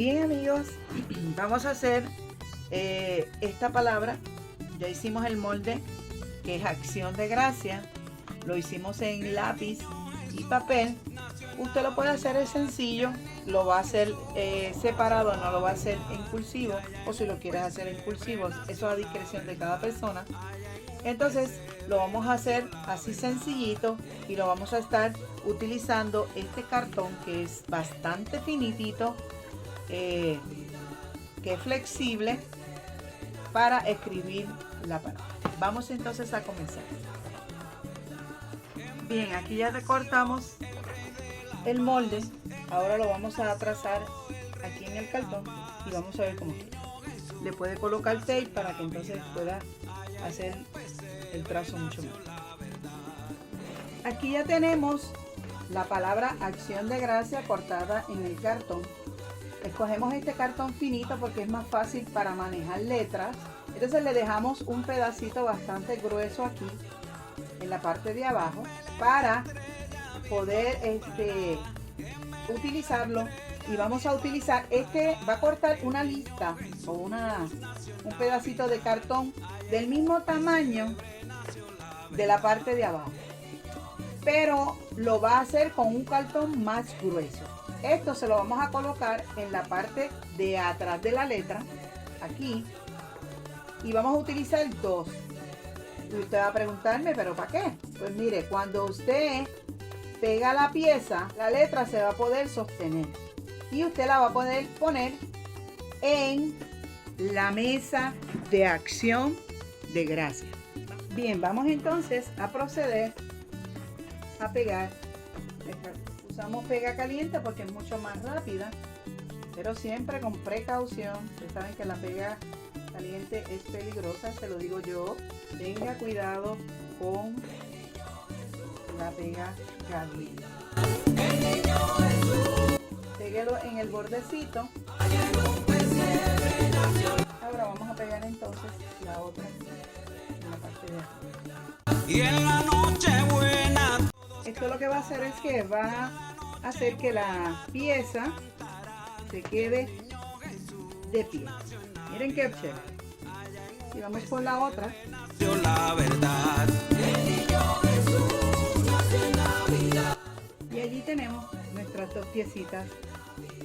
Bien, amigos, vamos a hacer esta palabra. Ya hicimos el molde, que es acción de gracia. Lo hicimos en lápiz y papel. Usted lo puede hacer es sencillo, lo va a hacer separado, no lo va a hacer en cursivo, o si lo quieres hacer en cursivo, eso a discreción de cada persona. Entonces lo vamos a hacer así sencillito y lo vamos a estar utilizando este cartón que es bastante finitito, que es flexible para escribir la palabra. Vamos entonces a comenzar. Bien, aquí ya recortamos el molde. Ahora lo vamos a trazar aquí en el cartón y vamos a ver cómo queda. Le puede colocar tape para que entonces pueda hacer el trazo mucho mejor. Aquí ya tenemos la palabra acción de gracia cortada en el cartón. Escogemos este cartón finito porque es más fácil para manejar letras. Entonces le dejamos un pedacito bastante grueso aquí en la parte de abajo para poder utilizarlo. Y vamos a utilizar va a cortar una lista o un pedacito de cartón del mismo tamaño de la parte de abajo, pero lo va a hacer con un cartón más grueso. Esto se lo vamos a colocar en la parte de atrás de la letra, aquí, y vamos a utilizar dos. Y usted va a preguntarme, ¿pero para qué? Pues mire, cuando usted pega la pieza, la letra se va a poder sostener y usted la va a poder poner en la mesa de acción de gracia. Bien, vamos entonces a proceder a pegar. Usamos pega caliente porque es mucho más rápida, pero siempre con precaución. Ustedes saben que la pega caliente es peligrosa, se lo digo yo. Tenga cuidado con la pega caliente. Péguelo en el bordecito. Ahora vamos a pegar entonces la otra en la parte de abajo. Y en la noche buena. Esto lo que va a hacer es que va a hacer que la pieza se quede de pie. Miren qué chévere. Y vamos con la otra. La verdad. Y allí tenemos nuestras dos piecitas.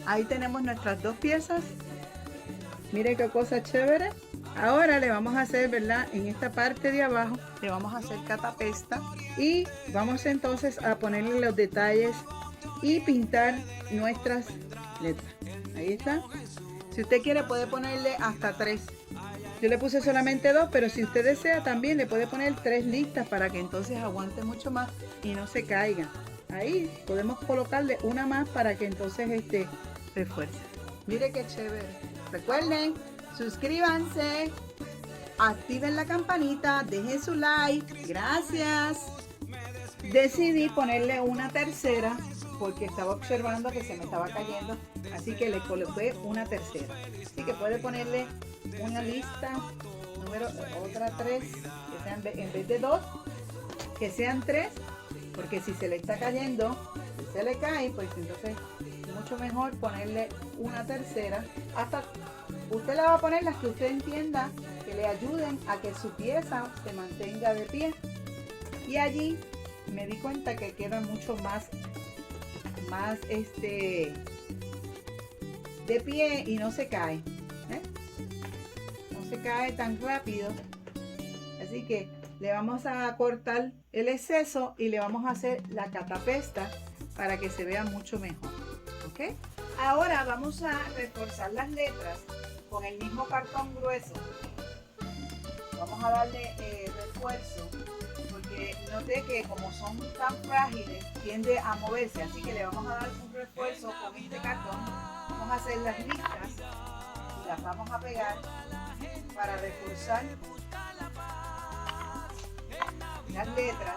Ahí tenemos nuestras dos piezas. Miren qué cosa chévere. Ahora le vamos a hacer, ¿verdad? En esta parte de abajo le vamos a hacer catapesta y vamos entonces a ponerle los detalles y pintar nuestras letras. Ahí está. Si usted quiere puede ponerle hasta 3. Yo le puse solamente 2, pero si usted desea también le puede poner 3 listas para que entonces aguante mucho más y no se caiga. Ahí podemos colocarle una más para que entonces refuerce. Mire qué chévere. Recuerden, suscríbanse, activen la campanita, dejen su like. Gracias. Decidí ponerle una tercera porque estaba observando que se me estaba cayendo, así que le coloqué una tercera. Así que puede ponerle una lista, otra 3, que sean, en vez de 2, que sean 3, porque si se le está cayendo, si se le cae, pues entonces mucho mejor ponerle una tercera. Hasta usted le va a poner las que usted entienda que le ayuden a que su pieza se mantenga de pie. Y allí me di cuenta que queda mucho más de pie y no se cae, no se cae tan rápido. Así que le vamos a cortar el exceso y le vamos a hacer la catapesta para que se vea mucho mejor. ¿Ok? Ahora vamos a reforzar las letras con el mismo cartón grueso. Vamos a darle refuerzo porque noté que como son tan frágiles tiende a moverse, así que le vamos a dar un refuerzo con este cartón. Vamos a hacer las listas y las vamos a pegar para reforzar las letras.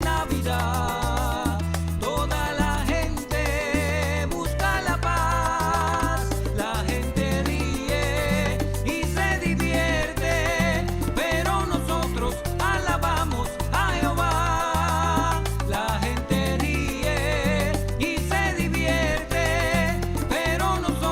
Navidad, toda la gente busca la paz, la gente ríe y se divierte, pero nosotros alabamos a Jehová. La gente ríe y se divierte, pero nosotros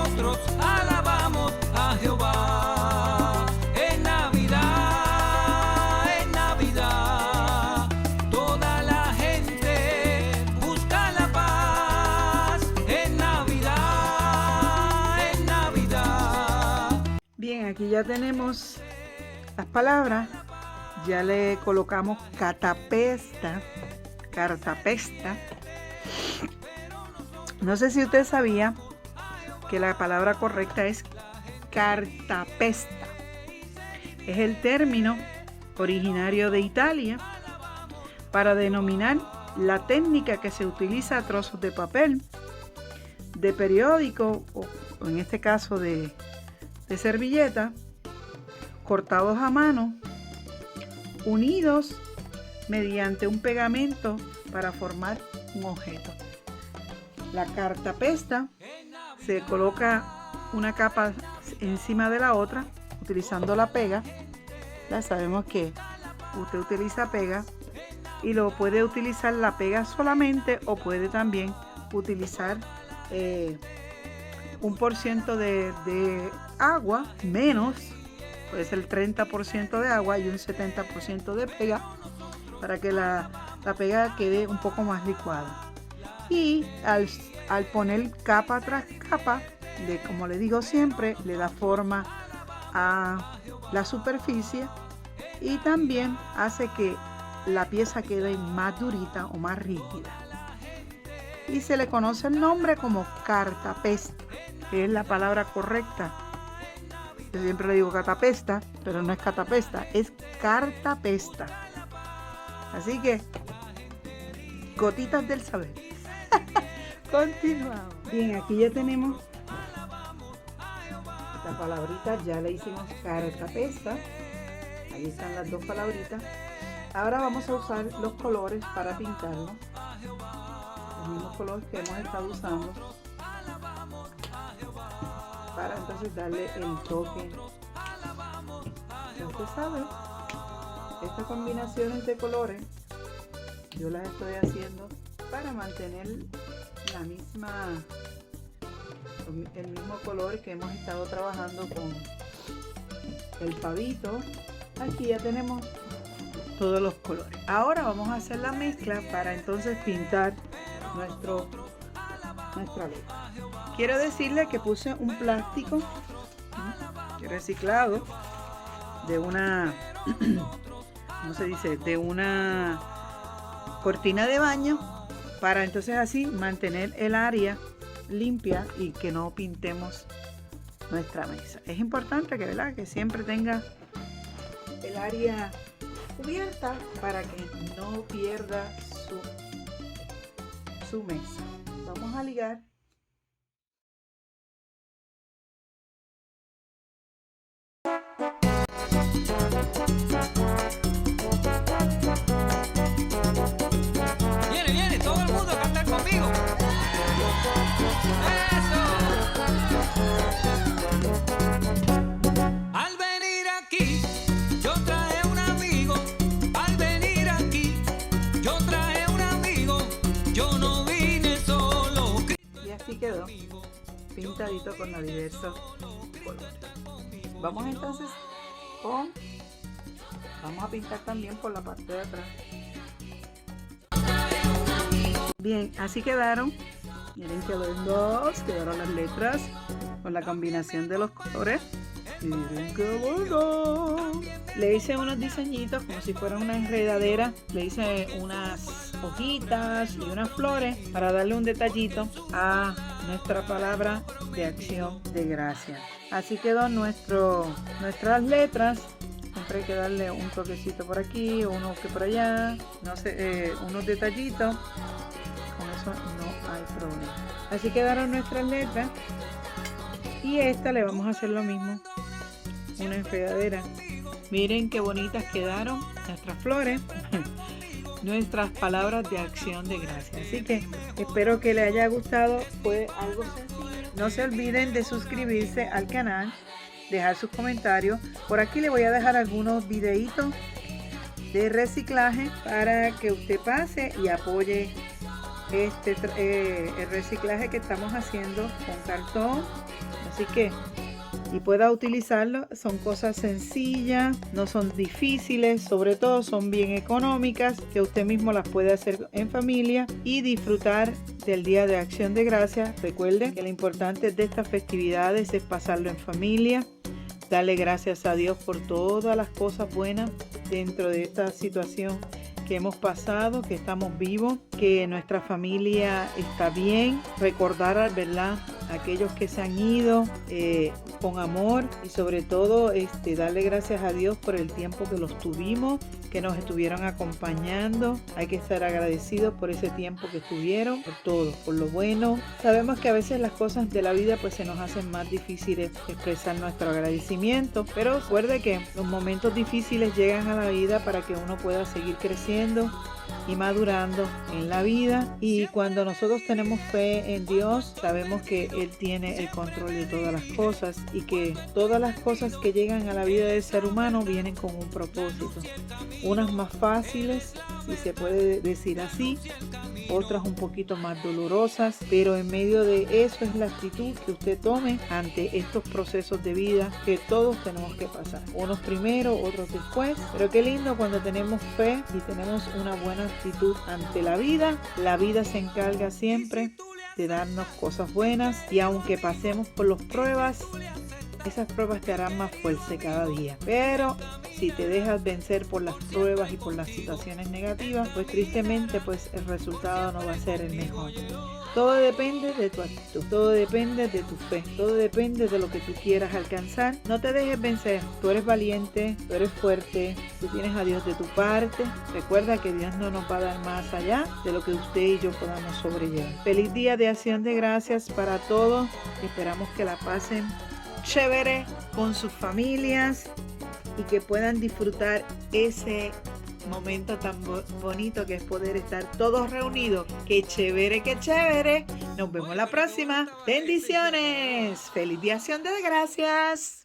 aquí ya tenemos las palabras. Ya le colocamos cartapesta. No sé si usted sabía que la palabra correcta es cartapesta. Es el término originario de Italia para denominar la técnica que se utiliza a trozos de papel, de periódico o en este caso de servilleta, cortados a mano, unidos mediante un pegamento para formar un objeto. La cartapesta se coloca una capa encima de la otra utilizando la pega. Ya sabemos que usted utiliza pega y lo puede utilizar la pega solamente o puede también utilizar un % de agua menos, puede ser el 30% de agua y un 70% de pega para que la pega quede un poco más licuada. Y al poner capa tras capa, como le digo siempre, le da forma a la superficie y también hace que la pieza quede más durita o más rígida. Y se le conoce el nombre como cartapesta, que es la palabra correcta. Yo siempre le digo catapesta, pero no es catapesta, es cartapesta. Así que, gotitas del saber. Continuamos. Bien, aquí ya tenemos la palabrita, ya le hicimos cartapesta. Ahí están las dos palabritas. Ahora vamos a usar los colores para pintarlo. Los mismos colores que hemos estado usando. Para entonces darle el toque. Ya usted sabe, estas combinaciones de colores yo las estoy haciendo para mantener el mismo color que hemos estado trabajando con el pavito. Aquí ya tenemos todos los colores. Ahora vamos a hacer la mezcla para entonces pintar nuestra letra. Quiero decirle que puse un plástico reciclado de una ¿cómo se dice? De una cortina de baño para entonces así mantener el área limpia y que no pintemos nuestra mesa. Es importante que siempre tenga el área cubierta para que no pierda su mesa. Vamos a ligar. Viene, todo el mundo a cantar conmigo. ¡Eso! Al venir aquí, yo traje un amigo. Al venir aquí, yo traje un amigo. Yo no vine solo. Y así quedó, pintadito con los diversos colores. Vamos entonces vamos a pintar también por la parte de atrás. Bien, así quedaron. Miren qué lindos quedaron las letras con la combinación de los colores. Miren qué bueno. Le hice unos diseñitos como si fuera una enredadera. Le hice unas hojitas y unas flores para darle un detallito a nuestra palabra de acción de gracia. Así quedó nuestras letras. Siempre hay que darle un toquecito por aquí, uno que por allá, no sé, unos detallitos. Con eso no hay problema. Así quedaron nuestras letras. Y esta le vamos a hacer lo mismo, una enredadera. Miren qué bonitas quedaron nuestras flores. Nuestras palabras de acción de gracia. Así que espero que les haya gustado. Fue algo sencillo. No se olviden de suscribirse al canal, dejar sus comentarios. Por aquí le voy a dejar algunos videitos de reciclaje para que usted pase y apoye el reciclaje que estamos haciendo con cartón. Así que y pueda utilizarlo. Son cosas sencillas, no son difíciles, sobre todo son bien económicas, que usted mismo las puede hacer en familia y disfrutar del Día de Acción de Gracias. Recuerde que lo importante de estas festividades es pasarlo en familia, darle gracias a Dios por todas las cosas buenas dentro de esta situación que hemos pasado, que estamos vivos, que nuestra familia está bien. Recordar, ¿verdad?, aquellos que se han ido con amor y sobre todo darle gracias a Dios por el tiempo que los tuvimos, que nos estuvieron acompañando. Hay que estar agradecidos por ese tiempo que estuvieron, por todo, por lo bueno. Sabemos que a veces las cosas de la vida pues se nos hacen más difíciles expresar nuestro agradecimiento, pero recuerde que los momentos difíciles llegan a la vida para que uno pueda seguir creciendo y madurando en la vida. Y cuando nosotros tenemos fe en Dios, sabemos que Él tiene el control de todas las cosas y que todas las cosas que llegan a la vida del ser humano vienen con un propósito. Unas más fáciles, si se puede decir así, otras un poquito más dolorosas, pero en medio de eso es la actitud que usted tome ante estos procesos de vida que todos tenemos que pasar. Unos primero, otros después, pero qué lindo cuando tenemos fe y tenemos una buena actitud ante la vida. La vida se encarga siempre de darnos cosas buenas y aunque pasemos por las pruebas, esas pruebas te harán más fuerte cada día. Pero si te dejas vencer por las pruebas y por las situaciones negativas, pues tristemente pues el resultado no va a ser el mejor. Todo depende de tu actitud, todo depende de tu fe, todo depende de lo que tú quieras alcanzar. No te dejes vencer, tú eres valiente, tú eres fuerte, tú tienes a Dios de tu parte. Recuerda que Dios no nos va a dar más allá de lo que usted y yo podamos sobrellevar. Feliz día de acción de gracias para todos. Esperamos que la pasen chévere con sus familias y que puedan disfrutar ese momento tan bonito que es poder estar todos reunidos. ¡Qué chévere, qué chévere! Nos vemos la próxima. ¡Bendiciones! ¡Feliz día de acción de gracias!